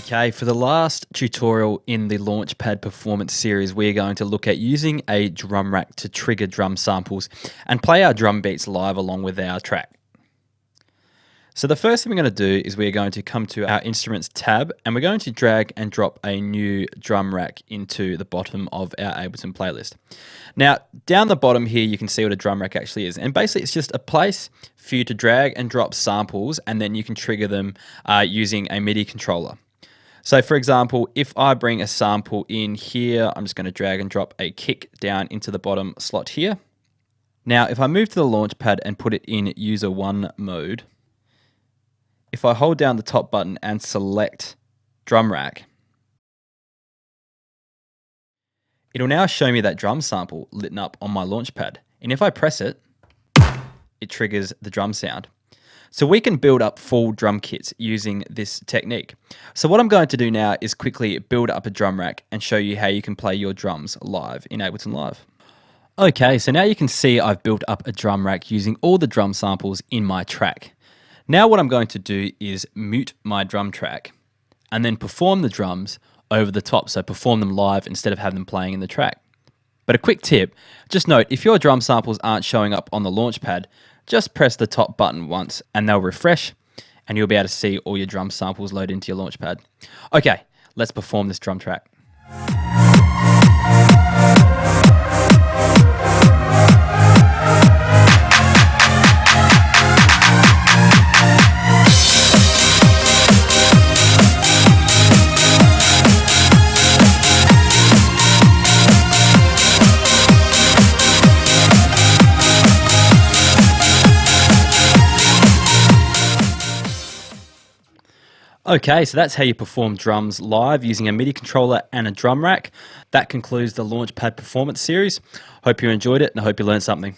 Okay, for the last tutorial in the Launchpad performance series, we're going to look at using a drum rack to trigger drum samples and play our drum beats live along with our track. So the first thing we're going to do is we're going to come to our Instruments tab and we're going to drag and drop a new drum rack into the bottom of our Ableton playlist. Now, down the bottom here, you can see what a drum rack actually is. And basically, it's just a place for you to drag and drop samples, and then you can trigger them using a MIDI controller. So for example, if I bring a sample in here, I'm just going to drag and drop a kick down into the bottom slot here. Now, if I move to the Launchpad and put it in user 1 mode, if I hold down the top button and select drum rack, it'll now show me that drum sample lit up on my Launchpad. And if I press it, it triggers the drum sound. So we can build up full drum kits using this technique. So what I'm going to do now is quickly build up a drum rack and show you how you can play your drums live in Ableton Live. Okay, so now you can see I've built up a drum rack using all the drum samples in my track. Now what I'm going to do is mute my drum track and then perform the drums over the top. So perform them live instead of having them playing in the track. But a quick tip, just note if your drum samples aren't showing up on the Launchpad, just press the top button once and they'll refresh and you'll be able to see all your drum samples load into your Launchpad. Okay, let's perform this drum track. Okay, so that's how you perform drums live using a MIDI controller and a drum rack. That concludes the Launchpad performance series. Hope you enjoyed it and I hope you learned something.